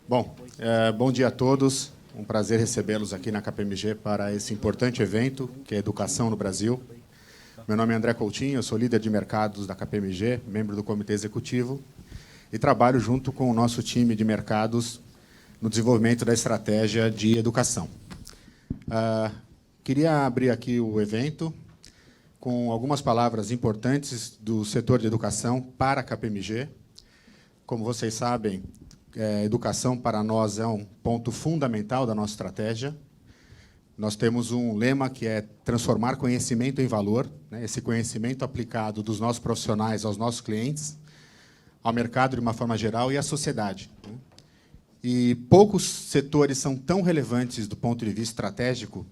Bom dia a todos. Um prazer recebê-los aqui na KPMG para esse importante evento, que é Educação no Brasil. Meu nome é André Coutinho, eu sou líder de mercados da KPMG, membro do Comitê Executivo, e trabalho junto com o nosso time de mercados no desenvolvimento da estratégia de educação. Queria abrir aqui o evento com algumas palavras importantes do setor de educação para a KPMG. Como vocês sabem, educação para nós é um ponto fundamental da nossa estratégia. Nós temos um lema que é transformar conhecimento em valor, né? Esse conhecimento aplicado dos nossos profissionais aos nossos clientes, ao mercado de uma forma geral e à sociedade, né? E poucos setores são tão relevantes do ponto de vista estratégico,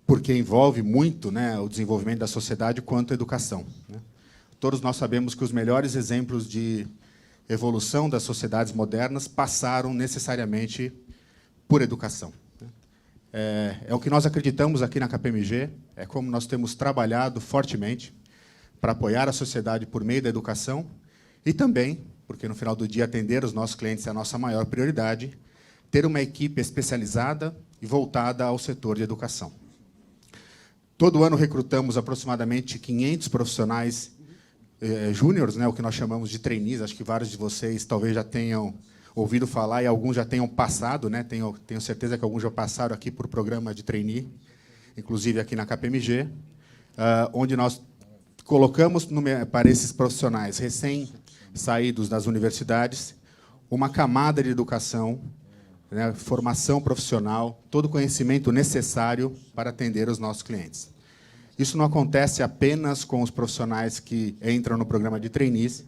porque envolve muito, né, o desenvolvimento da sociedade, quanto a educação, né? Todos nós sabemos que os melhores exemplos de evolução das sociedades modernas passaram necessariamente por educação. É o que nós acreditamos aqui na KPMG, é como nós temos trabalhado fortemente para apoiar a sociedade por meio da educação e também, porque no final do dia atender os nossos clientes é a nossa maior prioridade, ter uma equipe especializada e voltada ao setor de educação. Todo ano recrutamos aproximadamente 500 profissionais júniores, né, o que nós chamamos de trainees. Acho que vários de vocês talvez já tenham ouvido falar e alguns já tenham passado, né? Tenho certeza que alguns já passaram aqui por programa de trainee, inclusive aqui na KPMG, onde nós colocamos para esses profissionais recém-saídos das universidades uma camada de educação, né, formação profissional, todo o conhecimento necessário para atender os nossos clientes. Isso não acontece apenas com os profissionais que entram no programa de trainees,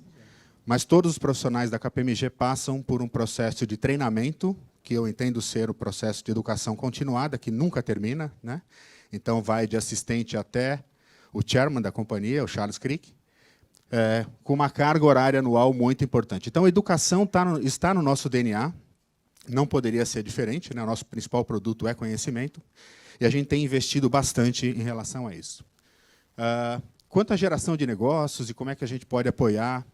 mas todos os profissionais da KPMG passam por um processo de treinamento, que eu entendo ser o processo de educação continuada, que nunca termina, né? Então, vai de assistente até o chairman da companhia, o Charles Crick, com uma carga horária anual muito importante. Então, a educação está no nosso DNA, não poderia ser diferente, né? O nosso principal produto é conhecimento, e a gente tem investido bastante em relação a isso. Quanto à geração de negócios e como é que a gente pode apoiar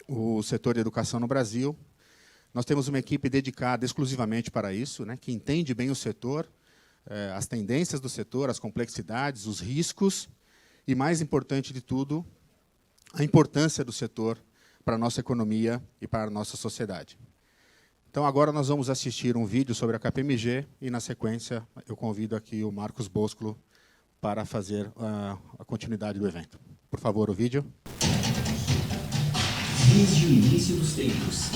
o setor de educação no Brasil, nós temos uma equipe dedicada exclusivamente para isso, né, que entende bem o setor, as tendências do setor, as complexidades, os riscos e, mais importante de tudo, a importância do setor para a nossa economia e para a nossa sociedade. Então, agora nós vamos assistir um vídeo sobre a KPMG e, na sequência, eu convido aqui o Marcos Boscolo para fazer a continuidade do evento. Por favor, o vídeo. Desde o início dos tempos,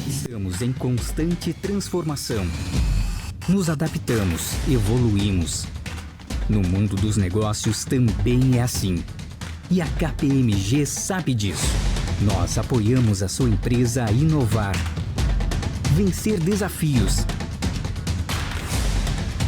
estamos em constante transformação. Nos adaptamos, evoluímos. No mundo dos negócios também é assim. E a KPMG sabe disso. Nós apoiamos a sua empresa a inovar, vencer desafios,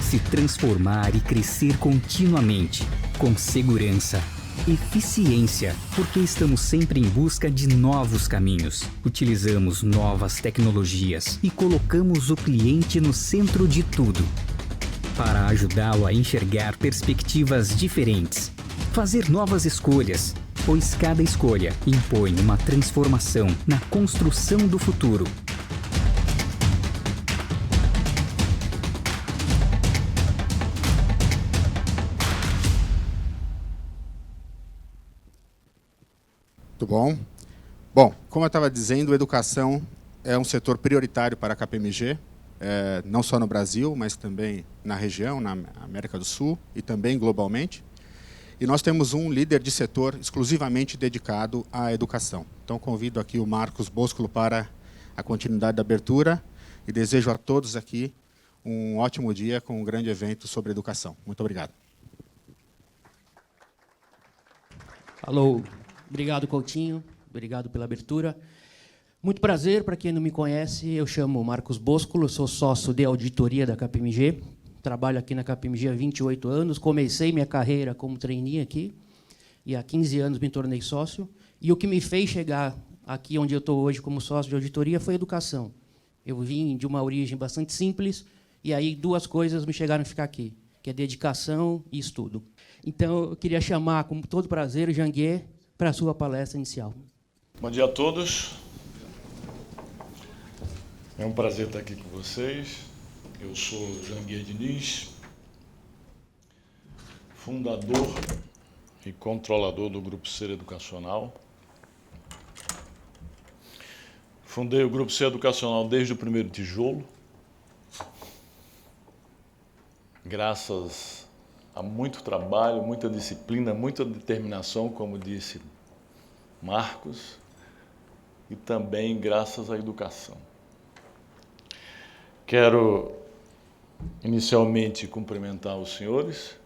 se transformar e crescer continuamente, com segurança, eficiência, porque estamos sempre em busca de novos caminhos. Utilizamos novas tecnologias e colocamos o cliente no centro de tudo, para ajudá-lo a enxergar perspectivas diferentes, fazer novas escolhas, pois cada escolha impõe uma transformação na construção do futuro. Muito bom. Bom, como eu estava dizendo, a educação é um setor prioritário para a KPMG, não só no Brasil, mas também na região, na América do Sul e também globalmente. E nós temos um líder de setor exclusivamente dedicado à educação. Então, convido aqui o Marcos Boscolo para a continuidade da abertura e desejo a todos aqui um ótimo dia com um grande evento sobre educação. Muito obrigado. Alô. Obrigado, Coutinho. Obrigado pela abertura. Muito prazer, para quem não me conhece, eu chamo Marcos Boscolo, sou sócio de auditoria da KPMG, trabalho aqui na KPMG há 28 anos, comecei minha carreira como trainee aqui, e há 15 anos me tornei sócio, e o que me fez chegar aqui onde eu estou hoje como sócio de auditoria foi a educação. Eu vim de uma origem bastante simples, e aí duas coisas me chegaram a ficar aqui, que é dedicação e estudo. Então, eu queria chamar, com todo prazer, o Janguier para a sua palestra inicial. Bom dia a todos. É um prazer estar aqui com vocês. Eu sou Janguier Diniz, fundador e controlador do Grupo Ser Educacional. Fundei o Grupo Ser Educacional desde o primeiro tijolo, graças a muito trabalho, muita disciplina, muita determinação, como disse Marcos, e também graças à educação. Quero inicialmente cumprimentar os senhores,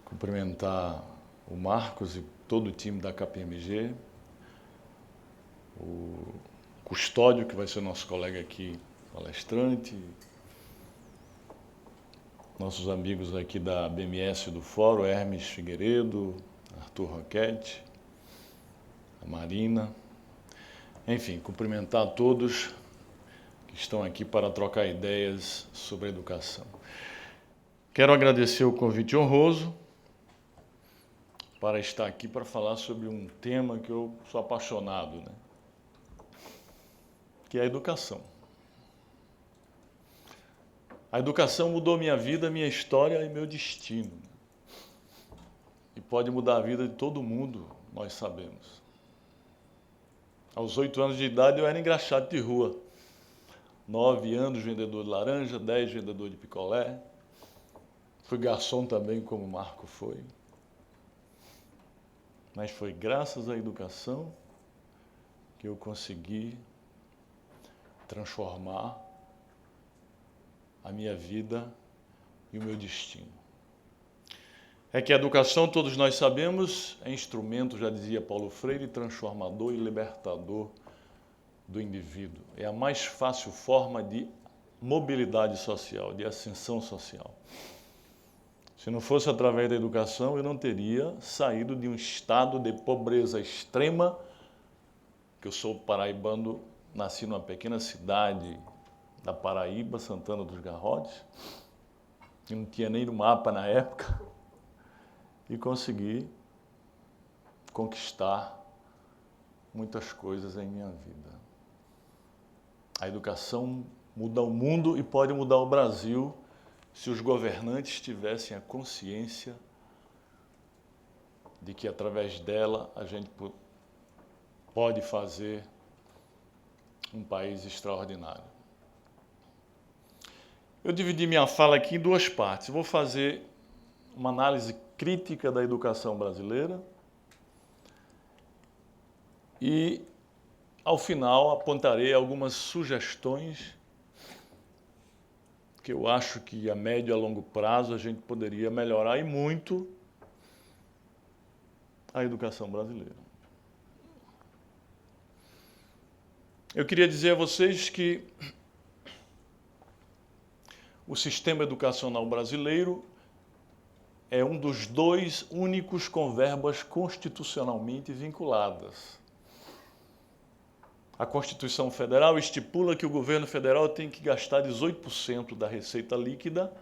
cumprimentar o Marcos e todo o time da KPMG, o Custódio, que vai ser nosso colega aqui, palestrante, nossos amigos aqui da BMS do Fórum, Hermes Figueiredo, Arthur Roquete, a Marina, enfim, cumprimentar a todos que estão aqui para trocar ideias sobre a educação. Quero agradecer o convite honroso para estar aqui para falar sobre um tema que eu sou apaixonado, né? Que é a educação. A educação mudou minha vida, minha história e meu destino. E pode mudar a vida de todo mundo, nós sabemos. Aos 8 anos de idade eu era engraxate de rua. 9 anos vendedor de laranja, 10 vendedor de picolé. Fui garçom também, como o Marco foi. Mas foi graças à educação que eu consegui transformar a minha vida e o meu destino. É que a educação, todos nós sabemos, é instrumento, já dizia Paulo Freire, transformador e libertador do indivíduo. É a mais fácil forma de mobilidade social, de ascensão social. Se não fosse através da educação, eu não teria saído de um estado de pobreza extrema, que eu sou paraibano, nasci numa pequena cidade da Paraíba, Santana dos Garrotes, que não tinha nem no mapa na época, e consegui conquistar muitas coisas em minha vida. A educação muda o mundo e pode mudar o Brasil se os governantes tivessem a consciência de que através dela a gente pode fazer um país extraordinário. Eu dividi minha fala aqui em duas partes. Vou fazer uma análise crítica da educação brasileira e, ao final, apontarei algumas sugestões que eu acho que a médio e a longo prazo a gente poderia melhorar e muito a educação brasileira. Eu queria dizer a vocês que o sistema educacional brasileiro é um dos 2 únicos com verbas constitucionalmente vinculadas. A Constituição Federal estipula que o governo federal tem que gastar 18% da receita líquida,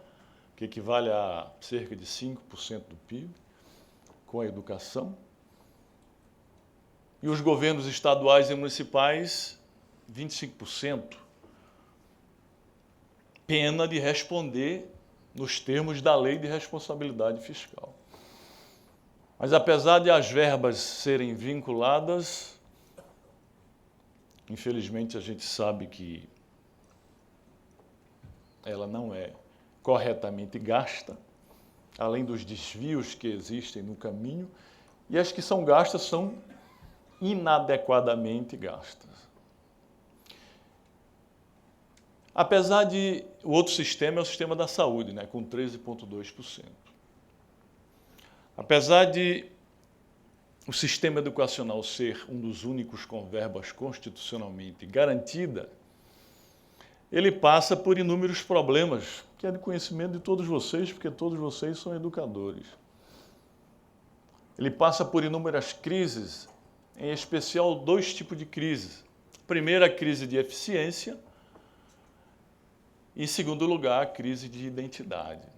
que equivale a cerca de 5% do PIB, com a educação. E os governos estaduais e municipais, 25%. Pena de responder nos termos da Lei de Responsabilidade Fiscal. Mas apesar de as verbas serem vinculadas, infelizmente a gente sabe que ela não é corretamente gasta, além dos desvios que existem no caminho, e as que são gastas são inadequadamente gastas. Apesar de o outro sistema é o sistema da saúde, né, com 13,2%. Apesar de o sistema educacional ser um dos únicos com verbas constitucionalmente garantida, ele passa por inúmeros problemas, que é de conhecimento de todos vocês, porque todos vocês são educadores. Ele passa por inúmeras crises, em especial 2 tipos de crises. Primeiro, a crise de eficiência, e, em segundo lugar, a crise de identidade.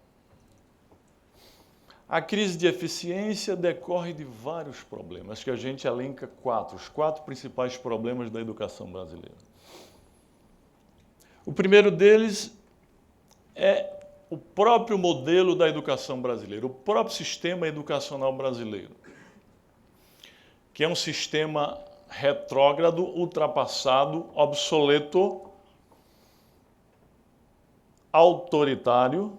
A crise de eficiência decorre de vários problemas, que a gente elenca 4, os 4 principais problemas da educação brasileira. O primeiro deles é o próprio modelo da educação brasileira, o próprio sistema educacional brasileiro, que é um sistema retrógrado, ultrapassado, obsoleto, autoritário,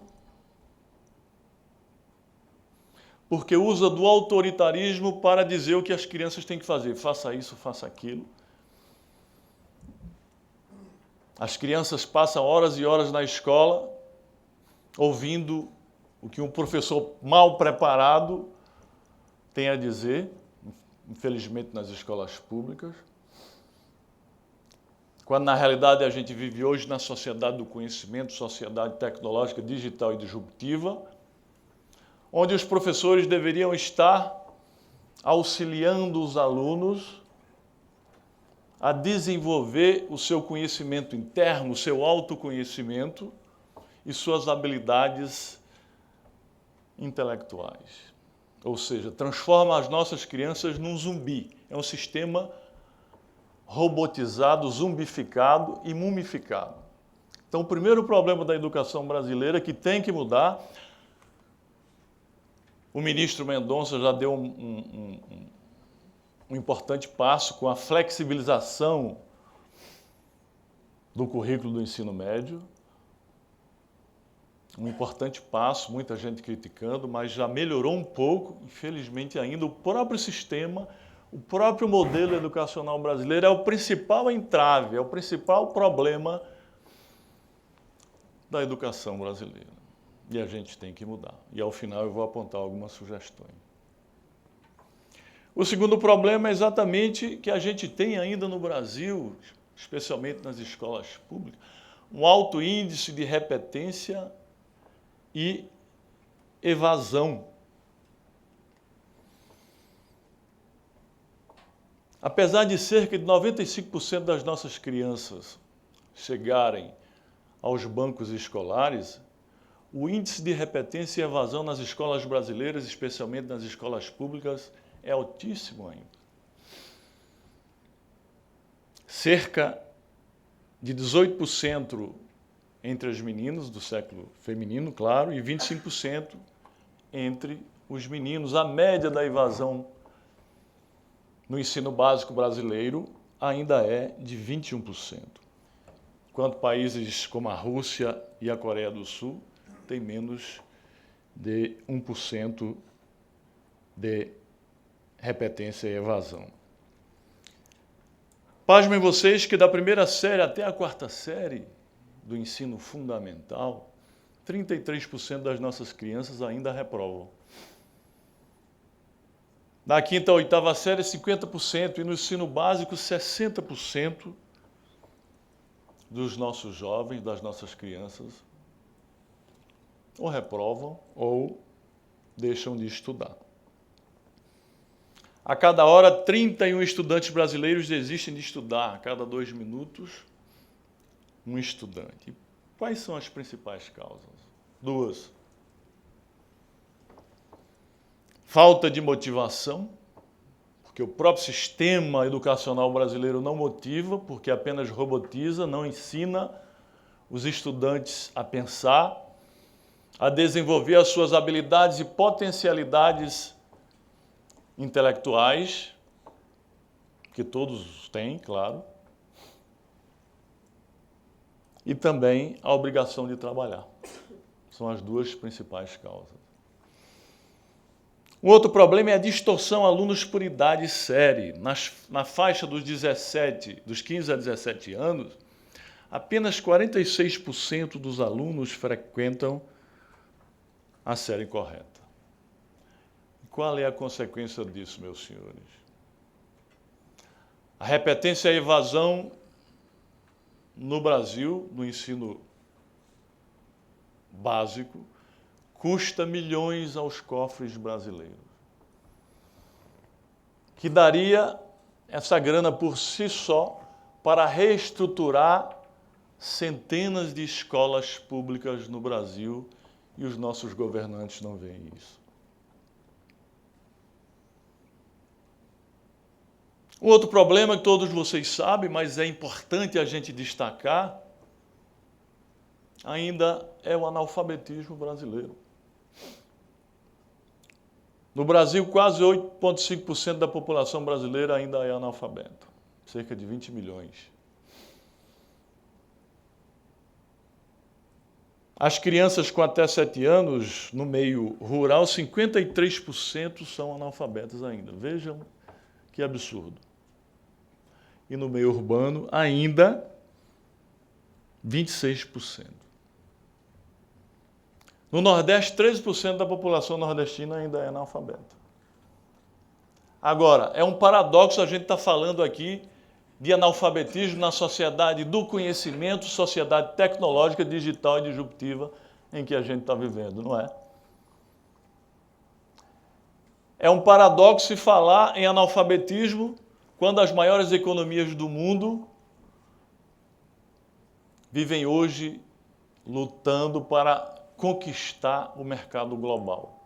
porque usa do autoritarismo para dizer o que as crianças têm que fazer. Faça isso, faça aquilo. As crianças passam horas e horas na escola ouvindo o que um professor mal preparado tem a dizer, infelizmente nas escolas públicas, quando na realidade a gente vive hoje na sociedade do conhecimento, sociedade tecnológica, digital e disruptiva, onde os professores deveriam estar auxiliando os alunos a desenvolver o seu conhecimento interno, o seu autoconhecimento e suas habilidades intelectuais. Ou seja, transforma as nossas crianças num zumbi. É um sistema robotizado, zumbificado e mumificado. Então, o primeiro problema da educação brasileira que tem que mudar, o ministro Mendonça já deu um importante passo com a flexibilização do currículo do ensino médio. Um importante passo, muita gente criticando, mas já melhorou um pouco, infelizmente ainda, o próprio sistema, o próprio modelo educacional brasileiro é o principal entrave, é o principal problema da educação brasileira. E a gente tem que mudar. E ao final eu vou apontar algumas sugestões. O segundo problema é exatamente que a gente tem ainda no Brasil, especialmente nas escolas públicas, um alto índice de repetência e evasão. Apesar de cerca de 95% das nossas crianças chegarem aos bancos escolares, o índice de repetência e evasão nas escolas brasileiras, especialmente nas escolas públicas, é altíssimo ainda. Cerca de 18% entre as meninas do sexo feminino, claro, e 25% entre os meninos. A média da evasão no ensino básico brasileiro ainda é de 21%, enquanto países como a Rússia e a Coreia do Sul têm menos de 1% de repetência e evasão. Pasmem vocês que da primeira série até a quarta série do ensino fundamental, 33% das nossas crianças ainda reprovam. Da quinta à oitava série, 50%, e no ensino básico, 60% dos nossos jovens, das nossas crianças, ou reprovam ou deixam de estudar. A cada hora, 31 estudantes brasileiros desistem de estudar. A cada 2 minutos, um estudante. E quais são as principais causas? 2. Falta de motivação, porque o próprio sistema educacional brasileiro não motiva, porque apenas robotiza, não ensina os estudantes a pensar, a desenvolver as suas habilidades e potencialidades intelectuais, que todos têm, claro, e também a obrigação de trabalhar. São as 2 principais causas. Um outro problema é a distorção alunos por idade e série. Na faixa dos 15 a 17 anos, apenas 46% dos alunos frequentam a série correta. Qual é a consequência disso, meus senhores? A repetência e a evasão no Brasil, no ensino básico, custa milhões aos cofres brasileiros. Que daria essa grana por si só para reestruturar centenas de escolas públicas no Brasil, e os nossos governantes não veem isso. Um outro problema que todos vocês sabem, mas é importante a gente destacar, ainda é o analfabetismo brasileiro. No Brasil, quase 8,5% da população brasileira ainda é analfabeta, cerca de 20 milhões. As crianças com até 7 anos, no meio rural, 53% são analfabetas ainda. Vejam que absurdo. E no meio urbano, ainda 26%. No Nordeste, 13% da população nordestina ainda é analfabeta. Agora, é um paradoxo a gente estar falando aqui de analfabetismo na sociedade do conhecimento, sociedade tecnológica, digital e disruptiva em que a gente está vivendo, não é? É um paradoxo se falar em analfabetismo quando as maiores economias do mundo vivem hoje lutando para conquistar o mercado global.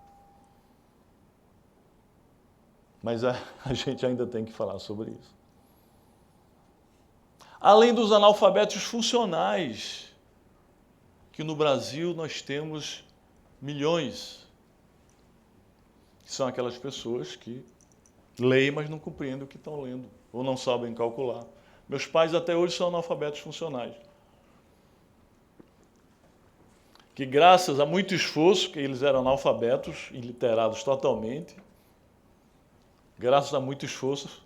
Mas a gente ainda tem que falar sobre isso. Além dos analfabetos funcionais, que no Brasil nós temos milhões, que são aquelas pessoas que leem, mas não compreendem o que estão lendo, ou não sabem calcular. Meus pais até hoje são analfabetos funcionais. Que graças a muito esforço, que eles eram analfabetos, iliterados totalmente, graças a muito esforço,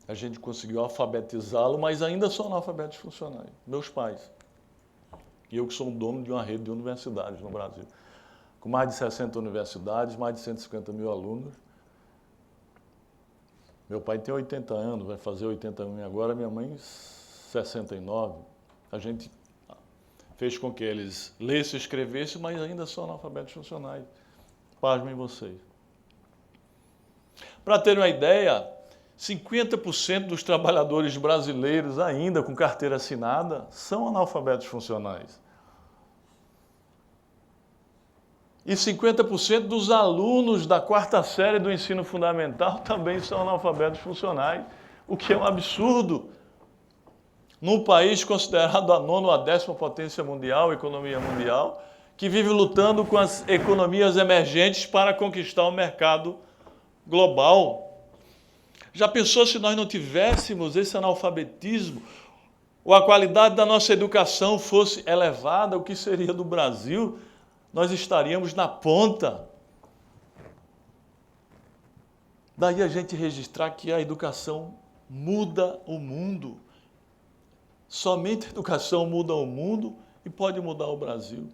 a gente conseguiu alfabetizá-lo, mas ainda são analfabetos funcionais, meus pais. E eu que sou o dono de uma rede de universidades no Brasil, com mais de 60 universidades, mais de 150 mil alunos. Meu pai tem 80 anos, vai fazer 81 agora, minha mãe 69. A gente fez com que eles lessem e escrevessem, mas ainda são analfabetos funcionais. Pasmem vocês. Para terem uma ideia, 50% dos trabalhadores brasileiros ainda com carteira assinada são analfabetos funcionais. E 50% dos alunos da 4ª série do ensino fundamental também são analfabetos funcionais, o que é um absurdo. Num país considerado a 9ª ou a 10ª potência mundial, economia mundial, que vive lutando com as economias emergentes para conquistar o mercado global. Já pensou se nós não tivéssemos esse analfabetismo, ou a qualidade da nossa educação fosse elevada, o que seria do Brasil? Nós estaríamos na ponta. Daí a gente registrar que a educação muda o mundo. Somente a educação muda o mundo e pode mudar o Brasil.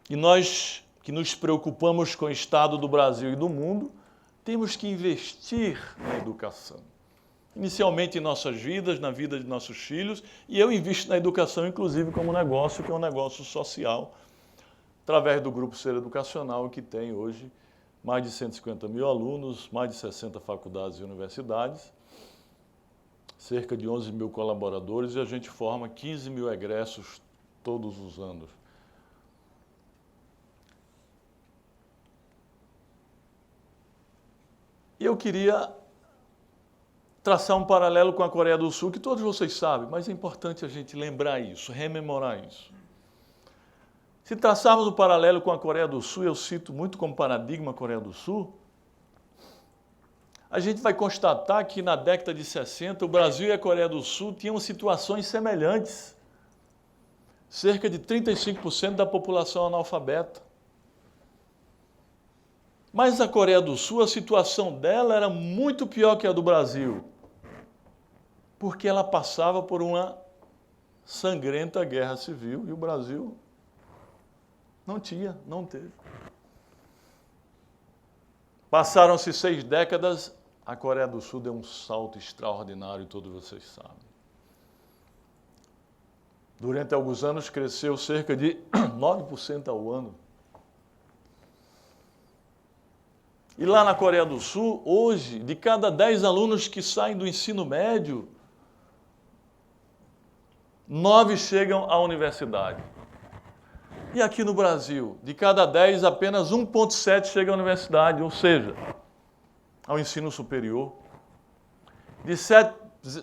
E nós que nos preocupamos com o estado do Brasil e do mundo, temos que investir na educação. Inicialmente em nossas vidas, na vida de nossos filhos, e eu invisto na educação, inclusive, como negócio, que é um negócio social, através do Grupo Ser Educacional, que tem hoje mais de 150 mil alunos, mais de 60 faculdades e universidades, cerca de 11 mil colaboradores, e a gente forma 15 mil egressos todos os anos. E eu queria traçar um paralelo com a Coreia do Sul, que todos vocês sabem, mas é importante a gente lembrar isso, rememorar isso. Se traçarmos um paralelo com a Coreia do Sul, eu cito muito como paradigma a Coreia do Sul, a gente vai constatar que na década de 60, o Brasil e a Coreia do Sul tinham situações semelhantes. Cerca de 35% da população analfabeta. Mas a Coreia do Sul, a situação dela era muito pior que a do Brasil, porque ela passava por uma sangrenta guerra civil e o Brasil não teve. Passaram-se 6 décadas, a Coreia do Sul deu um salto extraordinário, todos vocês sabem. Durante alguns anos cresceu cerca de 9% ao ano. E lá na Coreia do Sul, hoje, de cada 10 alunos que saem do ensino médio, 9 chegam à universidade. E aqui no Brasil, de cada 10, apenas 1,7 chegam à universidade, ou seja, ao ensino superior. De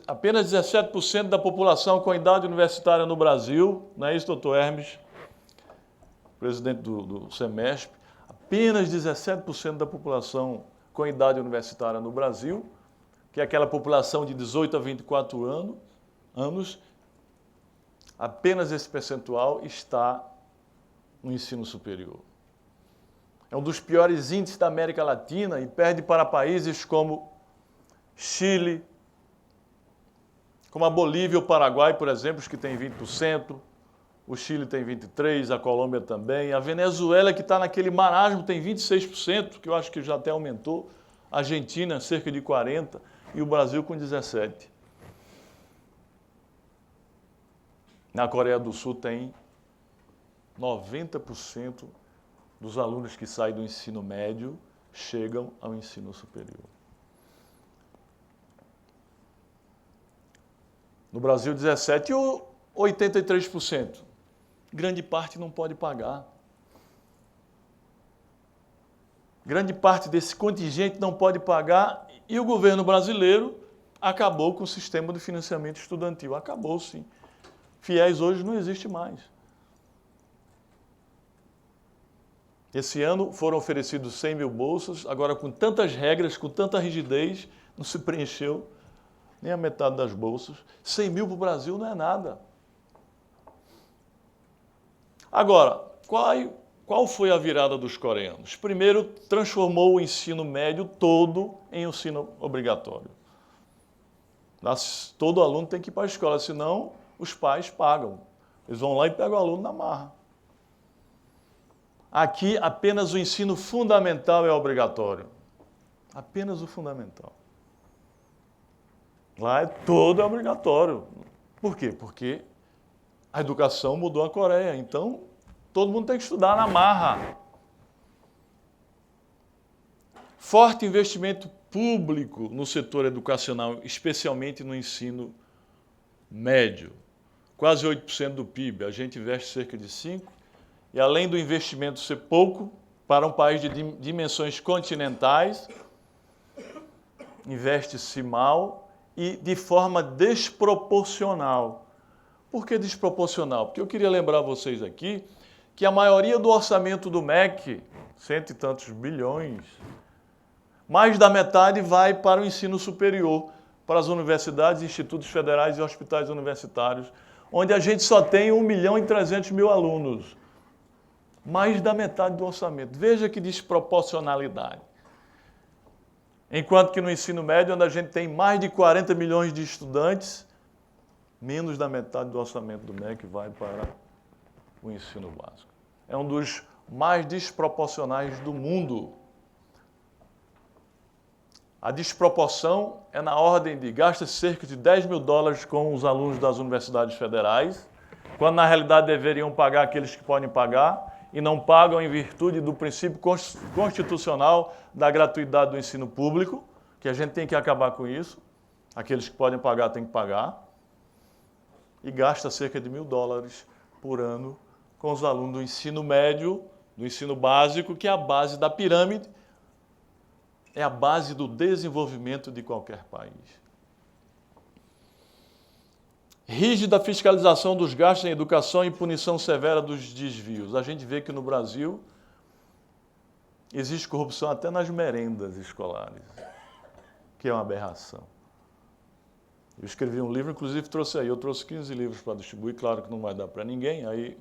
apenas 17% da população com idade universitária no Brasil, não é isso, doutor Hermes, presidente do SEMESP, apenas 17% da população com idade universitária no Brasil, que é aquela população de 18 a 24 anos, apenas esse percentual está no ensino superior. É um dos piores índices da América Latina e perde para países como Chile, como a Bolívia e o Paraguai, por exemplo, que tem 20%, o Chile tem 23%, a Colômbia também, a Venezuela, que está naquele marasmo, tem 26%, que eu acho que já até aumentou, a Argentina, cerca de 40%, e o Brasil com 17%. Na Coreia do Sul tem 90% dos alunos que saem do ensino médio chegam ao ensino superior. No Brasil, 17% e 83%. Grande parte não pode pagar. Grande parte desse contingente não pode pagar e o governo brasileiro acabou com o sistema de financiamento estudantil. Acabou, sim. FIES hoje não existe mais. Esse ano foram oferecidos 100 mil bolsas, agora com tantas regras, com tanta rigidez, não se preencheu nem a metade das bolsas. 100 mil para o Brasil não é nada. Agora, qual foi a virada dos coreanos? Primeiro, transformou o ensino médio todo em ensino obrigatório. Todo aluno tem que ir para a escola, senão os pais pagam. Eles vão lá e pegam o aluno na marra. Aqui, apenas o ensino fundamental é obrigatório. Apenas o fundamental. Lá todo é obrigatório. Por quê? Porque a educação mudou a Coreia. Então, todo mundo tem que estudar na marra. Forte investimento público no setor educacional, especialmente no ensino médio. Quase 8% do PIB. A gente investe cerca de 5%. E além do investimento ser pouco, para um país de dimensões continentais, investe-se mal e de forma desproporcional. Por que desproporcional? Porque eu queria lembrar vocês aqui que a maioria do orçamento do MEC, 100 e tantos bilhões, mais da metade vai para o ensino superior, para as universidades, institutos federais e hospitais universitários, onde a gente só tem 1.300.000 alunos. Mais da metade do orçamento. Veja que desproporcionalidade. Enquanto que no ensino médio, onde a gente tem mais de 40 milhões de estudantes, menos da metade do orçamento do MEC vai para o ensino básico. É um dos mais desproporcionais do mundo. A desproporção é na ordem de gasta cerca de 10 mil dólares com os alunos das universidades federais, quando na realidade deveriam pagar aqueles que podem pagar, e não pagam em virtude do princípio constitucional da gratuidade do ensino público, que a gente tem que acabar com isso. Aqueles que podem pagar têm que pagar. E gasta cerca de 1.000 dólares por ano com os alunos do ensino médio, do ensino básico, que é a base da pirâmide, é a base do desenvolvimento de qualquer país. Rígida fiscalização dos gastos em educação e punição severa dos desvios. A gente vê que no Brasil existe corrupção até nas merendas escolares, que é uma aberração. Eu escrevi um livro, inclusive trouxe aí, eu trouxe 15 livros para distribuir, claro que não vai dar para ninguém, aí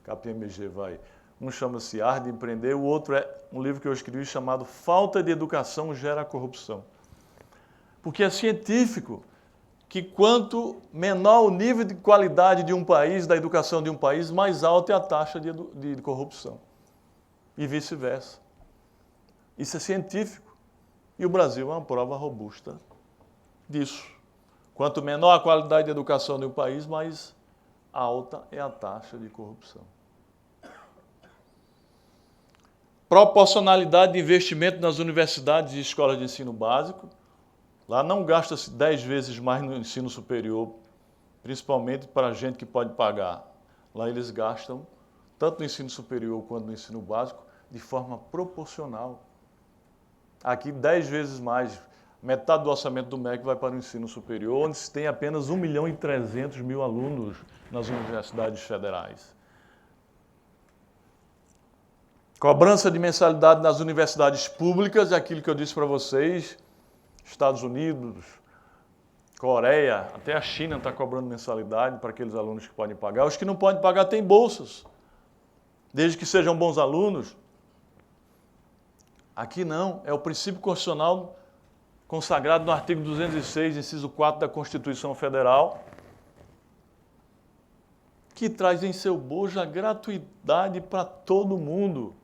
a KPMG vai. Um chama-se Arte de Empreender, o outro é um livro que eu escrevi chamado Falta de Educação Gera Corrupção. Porque é científico que quanto menor o nível de qualidade de um país, da educação de um país, mais alta é a taxa de corrupção. E vice-versa. Isso é científico. E o Brasil é uma prova robusta disso. Quanto menor a qualidade de educação de um país, mais alta é a taxa de corrupção. Proporcionalidade de investimento nas universidades e escolas de ensino básico. Lá não gasta-se 10 vezes mais no ensino superior, principalmente para a gente que pode pagar. Lá eles gastam, tanto no ensino superior quanto no ensino básico, de forma proporcional. Aqui 10 vezes mais. Metade do orçamento do MEC vai para o ensino superior, onde se tem apenas 1.300.000 alunos nas universidades federais. Cobrança de mensalidade nas universidades públicas, é aquilo que eu disse para vocês, Estados Unidos, Coreia, até a China está cobrando mensalidade para aqueles alunos que podem pagar. Os que não podem pagar têm bolsas, desde que sejam bons alunos. Aqui não, é o princípio constitucional consagrado no artigo 206, inciso 4 da Constituição Federal, que traz em seu bojo a gratuidade para todo mundo,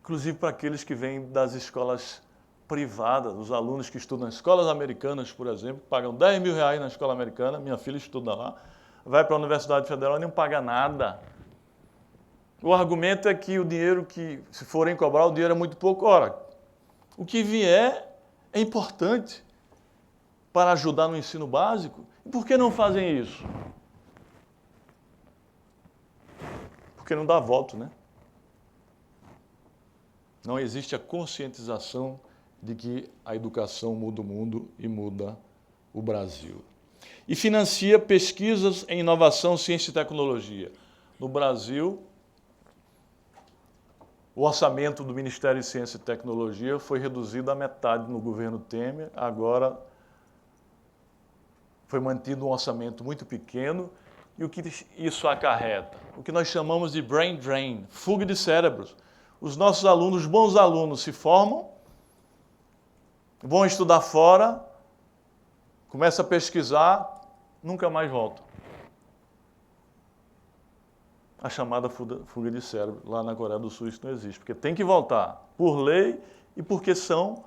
inclusive para aqueles que vêm das escolas privadas, os alunos que estudam nas escolas americanas, por exemplo, pagam R$10.000 na escola americana, minha filha estuda lá, vai para a Universidade Federal e não paga nada. O argumento é que o dinheiro que, se forem cobrar, o dinheiro é muito pouco. Ora, o que vier é importante para ajudar no ensino básico. E por que não fazem isso? Porque não dá voto, né? Não existe a conscientização de que a educação muda o mundo e muda o Brasil. E financia pesquisas em inovação, ciência e tecnologia. No Brasil, o orçamento do Ministério de Ciência e Tecnologia foi reduzido à metade no governo Temer, agora foi mantido um orçamento muito pequeno. E o que isso acarreta? O que nós chamamos de brain drain, fuga de cérebros. Os nossos alunos, bons alunos, se formam, vão estudar fora, começam a pesquisar, nunca mais voltam. A chamada fuga de cérebro, lá na Coreia do Sul isso não existe, porque tem que voltar por lei e porque são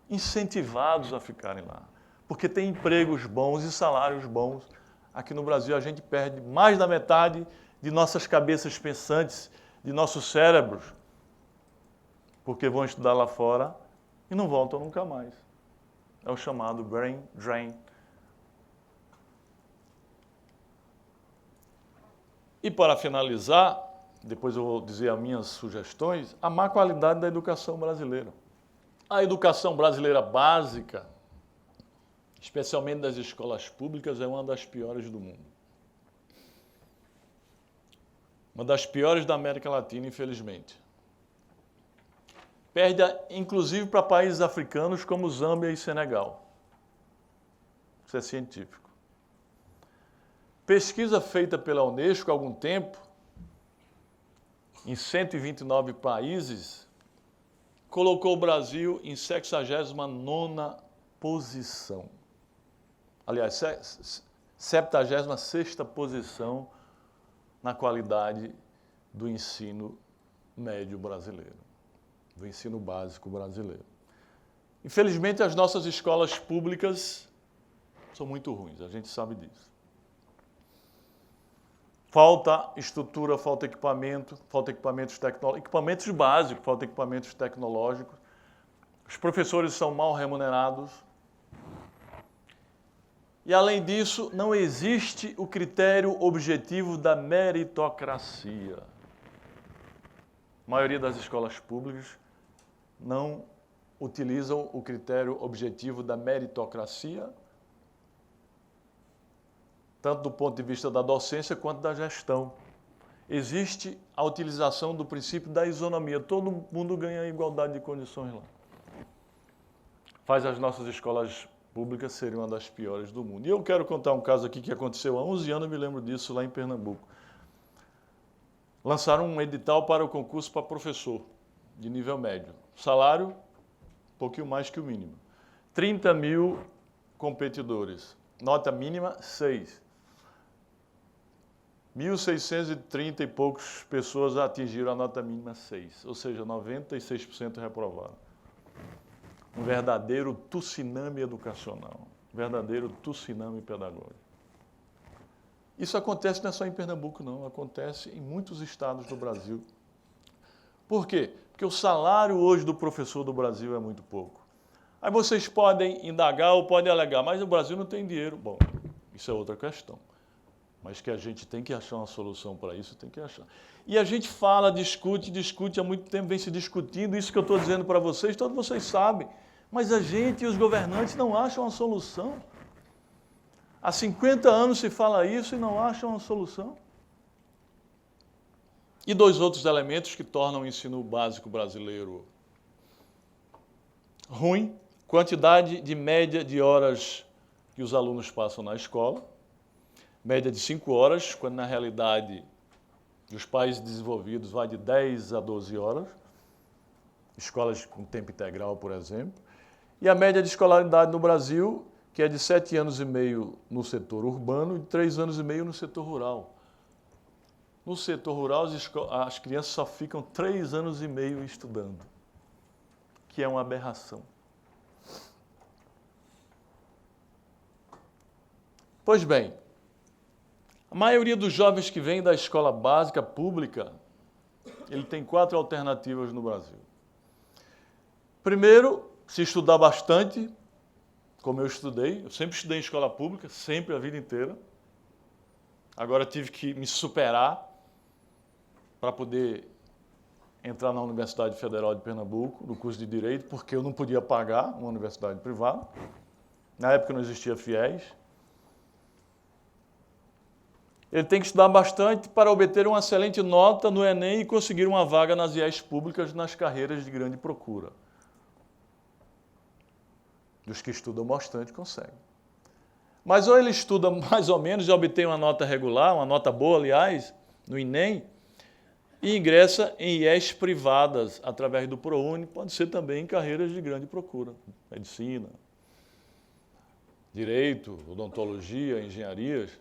incentivados a ficarem lá. Porque tem empregos bons e salários bons. Aqui no Brasil a gente perde mais da metade de nossas cabeças pensantes, de nossos cérebros, porque vão estudar lá fora e não voltam nunca mais. É o chamado brain drain. E para finalizar, depois eu vou dizer as minhas sugestões, a má qualidade da educação brasileira. A educação brasileira básica, especialmente das escolas públicas, é uma das piores do mundo. Uma das piores da América Latina, infelizmente. Perde, inclusive, para países africanos como Zâmbia e Senegal. Isso é científico. Pesquisa feita pela Unesco há algum tempo, em 129 países, colocou o Brasil em 69ª posição. Aliás, 76ª posição na qualidade do ensino médio brasileiro, do ensino básico brasileiro. Infelizmente, as nossas escolas públicas são muito ruins, a gente sabe disso. Falta estrutura, falta equipamentos tecnológicos, equipamentos básicos, falta equipamentos tecnológicos. Os professores são mal remunerados. E, além disso, não existe o critério objetivo da meritocracia. A maioria das escolas públicas não utilizam o critério objetivo da meritocracia, tanto do ponto de vista da docência quanto da gestão. Existe a utilização do princípio da isonomia. Todo mundo ganha igualdade de condições lá. Faz as nossas escolas públicas serem uma das piores do mundo. E eu quero contar um caso aqui que aconteceu há 11 anos, eu me lembro disso, lá em Pernambuco. Lançaram um edital para o concurso para professor, de nível médio. Salário, um pouquinho mais que o mínimo. 30 mil competidores. Nota mínima, 6. 1.630 e poucas pessoas atingiram a nota mínima 6, ou seja, 96% reprovaram. Um verdadeiro tsunami educacional, um verdadeiro tsunami pedagógico. Isso acontece não é só em Pernambuco, não, acontece em muitos estados do Brasil. Por quê? Porque o salário hoje do professor do Brasil é muito pouco. Aí vocês podem indagar ou podem alegar, mas o Brasil não tem dinheiro. Bom, isso é outra questão. Mas que a gente tem que achar uma solução para isso, tem que achar. E a gente fala, discute há muito tempo, vem se discutindo, isso que eu estou dizendo para vocês, todos vocês sabem. Mas a gente e os governantes não acham a solução. Há 50 anos se fala isso e não acham a solução. E dois outros elementos que tornam o ensino básico brasileiro ruim: quantidade de média de horas que os alunos passam na escola, média de 5 horas, quando na realidade os países desenvolvidos vai de 10 a 12 horas, escolas com tempo integral, por exemplo, e a média de escolaridade no Brasil, que é de 7 anos e meio no setor urbano e 3 anos e meio no setor rural. No setor rural, as crianças só ficam 3 anos e meio estudando, que é uma aberração. Pois bem, a maioria dos jovens que vêm da escola básica pública, ele tem 4 alternativas no Brasil. Primeiro, se estudar bastante, como eu estudei. Eu sempre estudei em escola pública, sempre, a vida inteira. Agora tive que me superar para poder entrar na Universidade Federal de Pernambuco, no curso de Direito, porque eu não podia pagar uma universidade privada. Na época não existia FIES. Ele tem que estudar bastante para obter uma excelente nota no Enem e conseguir uma vaga nas IES públicas nas carreiras de grande procura. Dos que estudam bastante, conseguem. Mas ou ele estuda mais ou menos, já obtém uma nota regular, uma nota boa, aliás, no Enem, e ingressa em IES privadas através do ProUni, pode ser também em carreiras de grande procura, medicina, direito, odontologia, engenharias.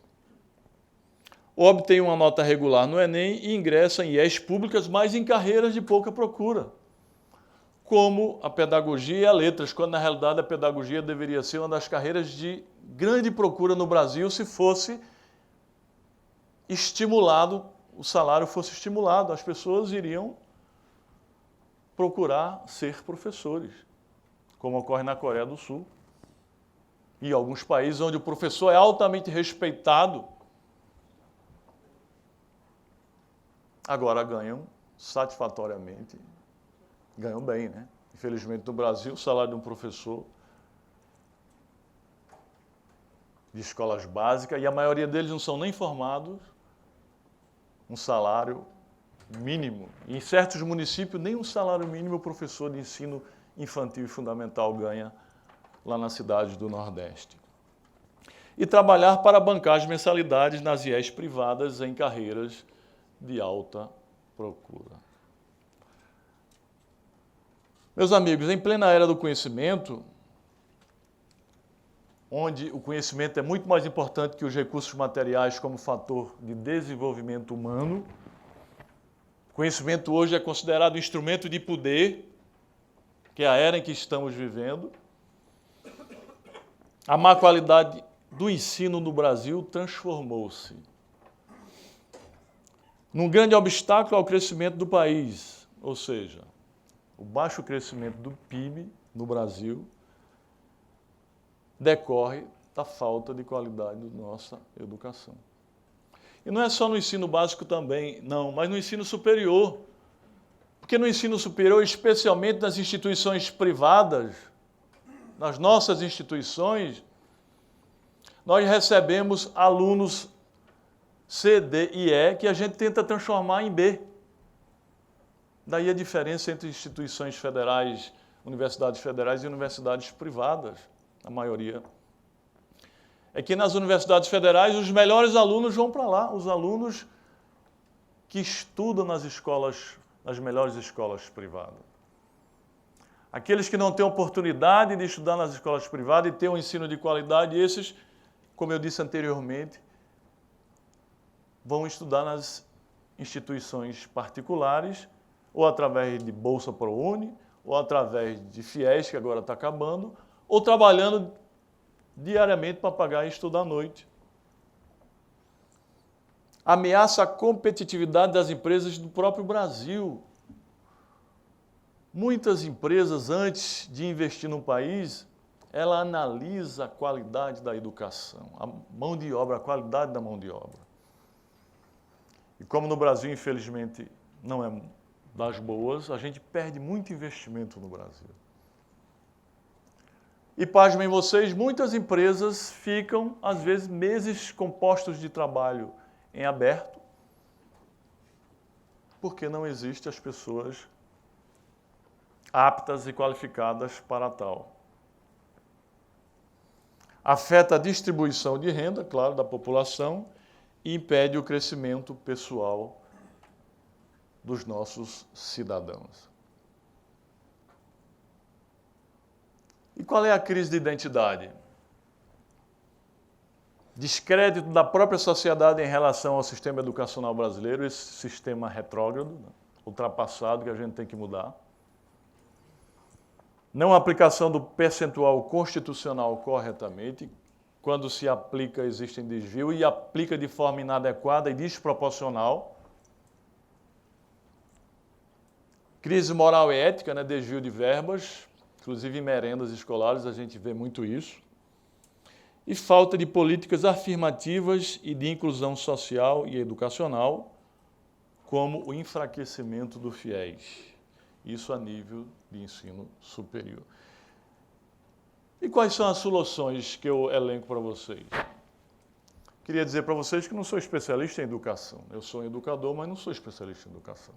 Ou obtém uma nota regular no Enem e ingressa em IES públicas, mas em carreiras de pouca procura, como a pedagogia e a letras, quando na realidade a pedagogia deveria ser uma das carreiras de grande procura no Brasil se fosse estimulado, o salário fosse estimulado, as pessoas iriam procurar ser professores, como ocorre na Coreia do Sul e alguns países onde o professor é altamente respeitado. Agora ganham satisfatoriamente, ganham bem, né? Infelizmente no Brasil o salário de um professor de escolas básicas, e a maioria deles não são nem formados, um salário mínimo. E em certos municípios nem um salário mínimo o professor de ensino infantil e fundamental ganha lá nas cidades do Nordeste. E trabalhar para bancar as mensalidades nas IES privadas em carreiras de alta procura. Meus amigos, em plena era do conhecimento, onde o conhecimento é muito mais importante que os recursos materiais como fator de desenvolvimento humano, o conhecimento hoje é considerado um instrumento de poder, que é a era em que estamos vivendo. A má qualidade do ensino no Brasil transformou-se num grande obstáculo ao crescimento do país, ou seja, o baixo crescimento do PIB no Brasil decorre da falta de qualidade da nossa educação. E não é só no ensino básico também, não, mas no ensino superior. Porque no ensino superior, especialmente nas instituições privadas, nas nossas instituições, nós recebemos alunos C, D e E que a gente tenta transformar em B. Daí a diferença entre instituições federais, universidades federais e universidades privadas, a maioria. É que nas universidades federais os melhores alunos vão para lá, os alunos que estudam nas escolas, nas melhores escolas privadas. Aqueles que não têm oportunidade de estudar nas escolas privadas e ter um ensino de qualidade, esses, como eu disse anteriormente, vão estudar nas instituições particulares, ou através de Bolsa ProUni, ou através de FIES, que agora está acabando, ou trabalhando diariamente para pagar e estudar à noite. Ameaça a competitividade das empresas do próprio Brasil. Muitas empresas, antes de investir no país, ela analisa a qualidade da educação, a mão de obra, a qualidade da mão de obra. E como no Brasil, infelizmente, não é das boas, a gente perde muito investimento no Brasil. E pasmem vocês, muitas empresas ficam, às vezes, meses com postos de trabalho em aberto, porque não existem as pessoas aptas e qualificadas para tal. Afeta a distribuição de renda, claro, da população e impede o crescimento pessoal dos nossos cidadãos. E qual é a crise de identidade? Descrédito da própria sociedade em relação ao sistema educacional brasileiro, esse sistema retrógrado, ultrapassado, que a gente tem que mudar. Não aplicação do percentual constitucional corretamente. Quando se aplica, existe desvio e aplica de forma inadequada e desproporcional. Crise moral e ética, né? Desvio de verbas, inclusive em merendas escolares a gente vê muito isso. E falta de políticas afirmativas e de inclusão social e educacional, como o enfraquecimento do FIES. Isso a nível de ensino superior. E quais são as soluções que eu elenco para vocês? Queria dizer para vocês que não sou especialista em educação. Eu sou um educador, mas não sou especialista em educação.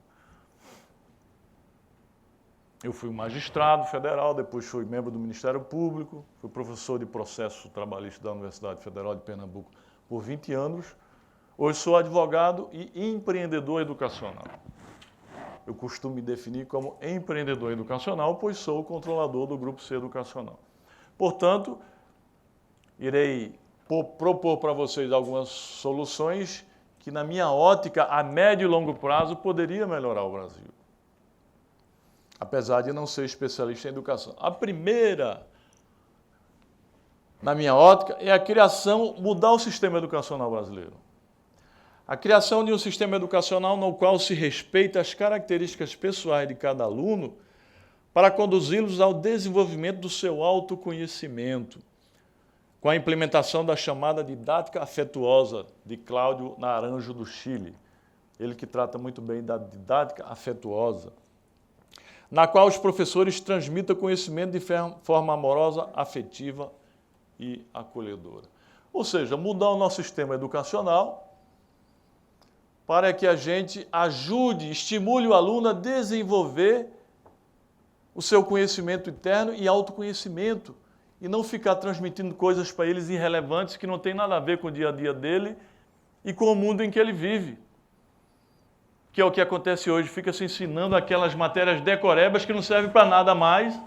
Eu fui magistrado federal, depois fui membro do Ministério Público, fui professor de processo trabalhista da Universidade Federal de Pernambuco por 20 anos. Hoje sou advogado e empreendedor educacional. Eu costumo me definir como empreendedor educacional, pois sou o controlador do Grupo C Educacional. Portanto, irei propor para vocês algumas soluções que, na minha ótica, a médio e longo prazo, poderia melhorar o Brasil. Apesar de não ser especialista em educação. A primeira, na minha ótica, é a criação, mudar o sistema educacional brasileiro. A criação de um sistema educacional no qual se respeita as características pessoais de cada aluno para conduzi-los ao desenvolvimento do seu autoconhecimento, com a implementação da chamada didática afetuosa de Cláudio Naranjo do Chile, ele que trata muito bem da didática afetuosa, na qual os professores transmitam conhecimento de forma amorosa, afetiva e acolhedora. Ou seja, mudar o nosso sistema educacional para que a gente ajude, estimule o aluno a desenvolver o seu conhecimento interno e autoconhecimento, e não ficar transmitindo coisas para eles irrelevantes que não tem nada a ver com o dia a dia dele e com o mundo em que ele vive. Que é o que acontece hoje, fica se ensinando aquelas matérias decorebas que não servem para nada mais,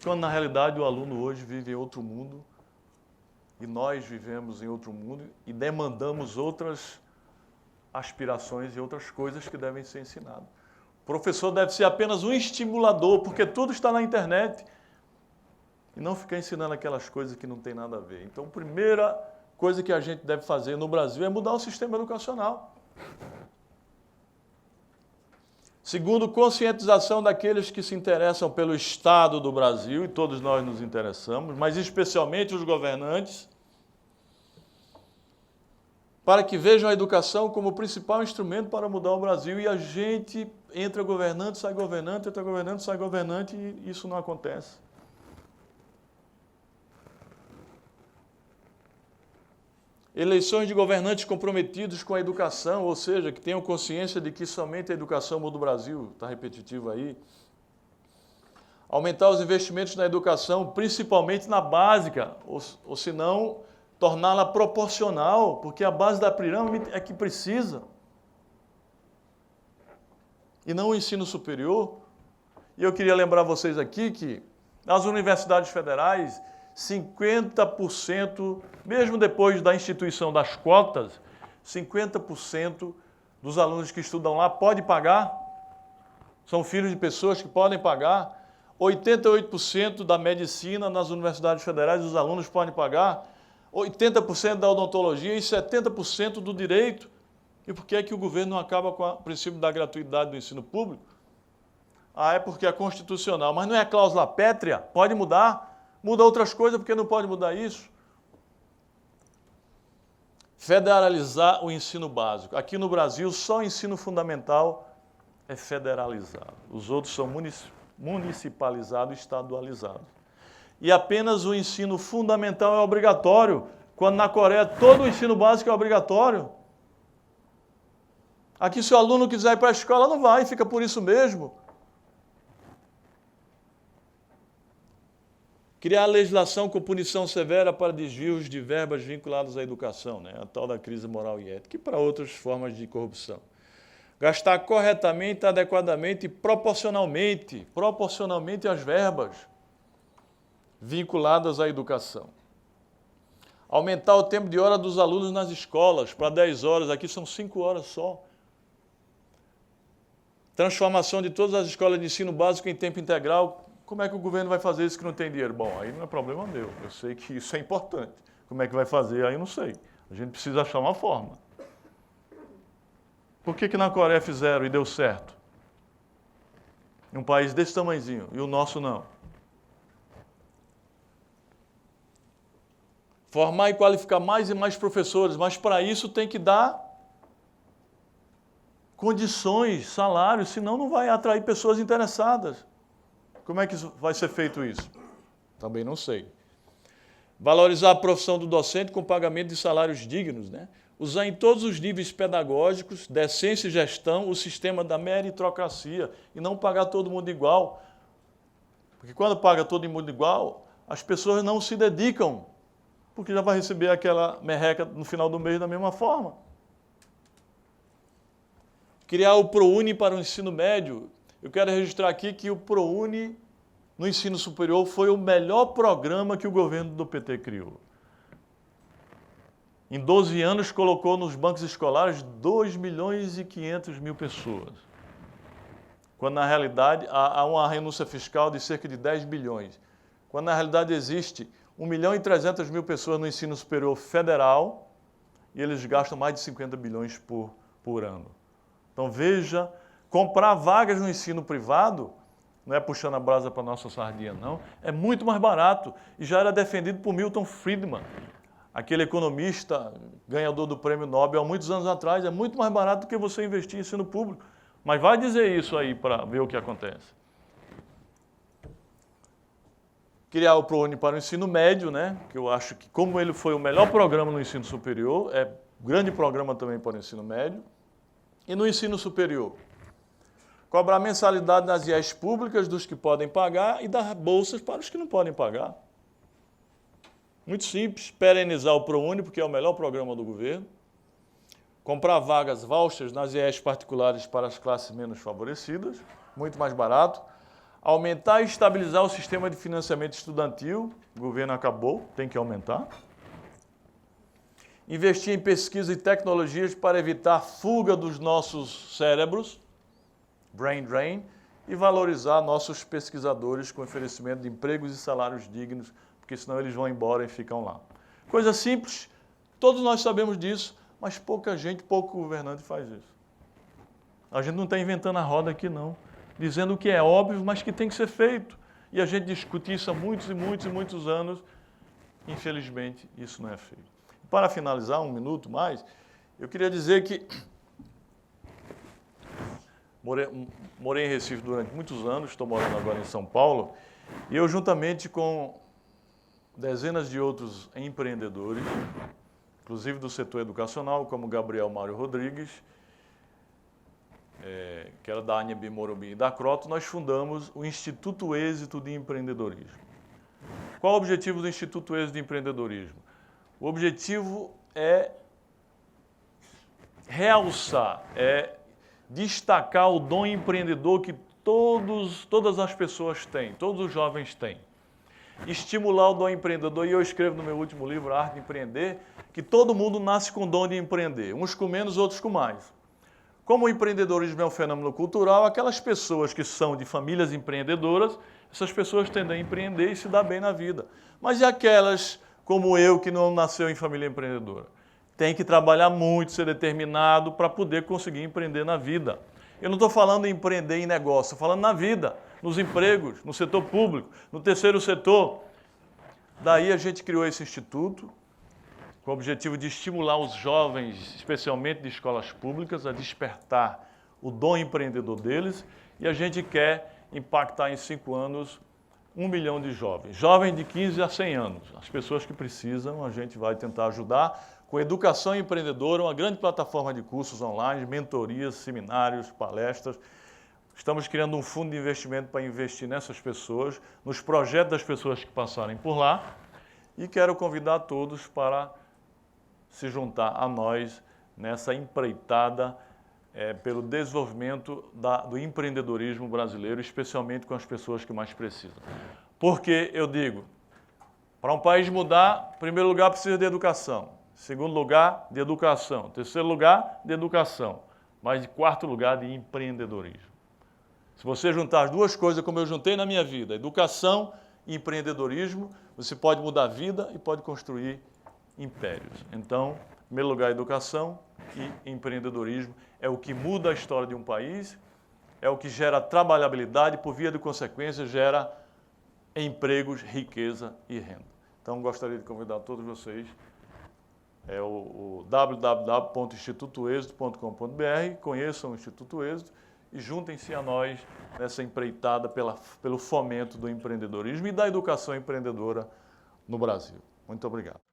quando na realidade o aluno hoje vive em outro mundo e nós vivemos em outro mundo e demandamos outras aspirações e outras coisas que devem ser ensinadas. O professor deve ser apenas um estimulador, porque tudo está na internet, e não ficar ensinando aquelas coisas que não tem nada a ver. Então, a primeira coisa que a gente deve fazer no Brasil é mudar o sistema educacional. Segundo, conscientização daqueles que se interessam pelo Estado do Brasil, e todos nós nos interessamos, mas especialmente os governantes, para que vejam a educação como o principal instrumento para mudar o Brasil, e a gente entra governante, sai governante, entra governante, sai governante, e isso não acontece. Eleições de governantes comprometidos com a educação, ou seja, que tenham consciência de que somente a educação muda o Brasil, está repetitivo aí. Aumentar os investimentos na educação, principalmente na básica, ou se não, torná-la proporcional, porque a base da pirâmide é que precisa. E não o ensino superior. E eu queria lembrar vocês aqui que nas universidades federais, 50%, mesmo depois da instituição das cotas, 50% dos alunos que estudam lá podem pagar, são filhos de pessoas que podem pagar. 88% da medicina nas universidades federais os alunos podem pagar, 80% da odontologia e 70% do direito. E por que é que o governo não acaba com o princípio da gratuidade do ensino público? Ah, é porque é constitucional, mas não é cláusula pétrea, pode mudar. Muda outras coisas, porque não pode mudar isso. Federalizar o ensino básico. Aqui no Brasil, só o ensino fundamental é federalizado. Os outros são municipalizados e estadualizados. e apenas o ensino fundamental é obrigatório, quando na Coreia todo o ensino básico é obrigatório. Aqui, se o aluno quiser ir para a escola, não vai, fica por isso mesmo. Criar legislação com punição severa para desvios de verbas vinculadas à educação, né? A tal da crise moral e ética, e para outras formas de corrupção. Gastar corretamente, adequadamente e proporcionalmente as verbas vinculadas à educação. Aumentar o tempo de hora dos alunos nas escolas para 10 horas, aqui são 5 horas só. Transformação de todas as escolas de ensino básico em tempo integral. Como é que o governo vai fazer isso que não tem dinheiro? Bom, aí não é problema meu, eu sei que isso é importante. Como é que vai fazer? Aí eu não sei. A gente precisa achar uma forma. Por que na Coreia fizeram e deu certo? Em um país desse tamanhozinho, e o nosso não. Formar e qualificar mais e mais professores, mas para isso tem que dar condições, salários, senão não vai atrair pessoas interessadas. Como é que vai ser feito isso? Também não sei. Valorizar a profissão do docente com pagamento de salários dignos, né? Usar em todos os níveis pedagógicos, decência e gestão, o sistema da meritocracia e não pagar todo mundo igual. Porque quando paga todo mundo igual, as pessoas não se dedicam, porque já vai receber aquela merreca no final do mês da mesma forma. Criar o ProUni para o ensino médio. Eu quero registrar aqui que o ProUni no ensino superior foi o melhor programa que o governo do PT criou. Em 12 anos, colocou nos bancos escolares 2.500.000 pessoas. Quando, na realidade, há uma renúncia fiscal de cerca de 10 bilhões. Quando, na realidade, existe 1.300.000 pessoas no ensino superior federal e eles gastam mais de 50 bilhões por ano. Então, veja, comprar vagas no ensino privado, não é puxando a brasa para a nossa sardinha, não, é muito mais barato e já era defendido por Milton Friedman, aquele economista ganhador do Prêmio Nobel há muitos anos atrás. É muito mais barato do que você investir em ensino público. Mas vai dizer isso aí para ver o que acontece. Criar o ProUni para o ensino médio, né? Que eu acho que, como ele foi o melhor programa no ensino superior, é grande programa também para o ensino médio. E no ensino superior, cobrar mensalidade nas IES públicas dos que podem pagar e dar bolsas para os que não podem pagar. Muito simples, perenizar o ProUni, porque é o melhor programa do governo. Comprar vagas, vouchers nas IES particulares para as classes menos favorecidas, muito mais barato. Aumentar e estabilizar o sistema de financiamento estudantil, o governo acabou, tem que aumentar. Investir em pesquisa e tecnologias para evitar a fuga dos nossos cérebros, brain drain, e valorizar nossos pesquisadores com oferecimento de empregos e salários dignos, porque senão eles vão embora e ficam lá. Coisa simples, todos nós sabemos disso, mas pouca gente, pouco governante faz isso. A gente não está inventando a roda aqui, não. Dizendo o que é óbvio, mas que tem que ser feito. E a gente discute isso há muitos e muitos e muitos anos. Infelizmente, isso não é feito. Para finalizar, 1 minuto mais, eu queria dizer que morei em Recife durante muitos anos, estou morando agora em São Paulo, e eu, juntamente com dezenas de outros empreendedores, inclusive do setor educacional, como Gabriel Mário Rodrigues, que era da Anhembi Morumbi e da Croto, nós fundamos o Instituto Êxito de Empreendedorismo. Qual o objetivo do Instituto Êxito de Empreendedorismo? O objetivo é realçar, é destacar o dom empreendedor que todas as pessoas têm, todos os jovens têm. Estimular o dom empreendedor, e eu escrevo no meu último livro, A Arte de Empreender, que todo mundo nasce com o dom de empreender, uns com menos, outros com mais. Como o empreendedorismo é um fenômeno cultural, aquelas pessoas que são de famílias empreendedoras, essas pessoas tendem a empreender e se dar bem na vida. Mas e aquelas, como eu, que não nasceu em família empreendedora? Tem que trabalhar muito, ser determinado para poder conseguir empreender na vida. Eu não estou falando em empreender em negócio, estou falando na vida, nos empregos, no setor público, no terceiro setor. Daí a gente criou esse instituto, com o objetivo de estimular os jovens, especialmente de escolas públicas, a despertar o dom empreendedor deles, e a gente quer impactar em 5 anos 1 milhão de jovens. Jovens de 15 a 100 anos. As pessoas que precisam, a gente vai tentar ajudar com Educação Empreendedora, uma grande plataforma de cursos online, mentorias, seminários, palestras. Estamos criando um fundo de investimento para investir nessas pessoas, nos projetos das pessoas que passarem por lá. E quero convidar todos para se juntar a nós nessa empreitada pelo desenvolvimento do empreendedorismo brasileiro, especialmente com as pessoas que mais precisam. Porque eu digo, para um país mudar, em primeiro lugar precisa de educação, segundo lugar de educação, terceiro lugar de educação, mas em quarto lugar de empreendedorismo. Se você juntar as duas coisas como eu juntei na minha vida, educação e empreendedorismo, você pode mudar a vida e pode construir impérios. Então, em primeiro lugar, educação e empreendedorismo é o que muda a história de um país, é o que gera trabalhabilidade, por via de consequência, gera empregos, riqueza e renda. Então, gostaria de convidar todos vocês, o www.institutoexito.com.br, conheçam o Instituto Êxito e juntem-se a nós nessa empreitada pelo fomento do empreendedorismo e da educação empreendedora no Brasil. Muito obrigado.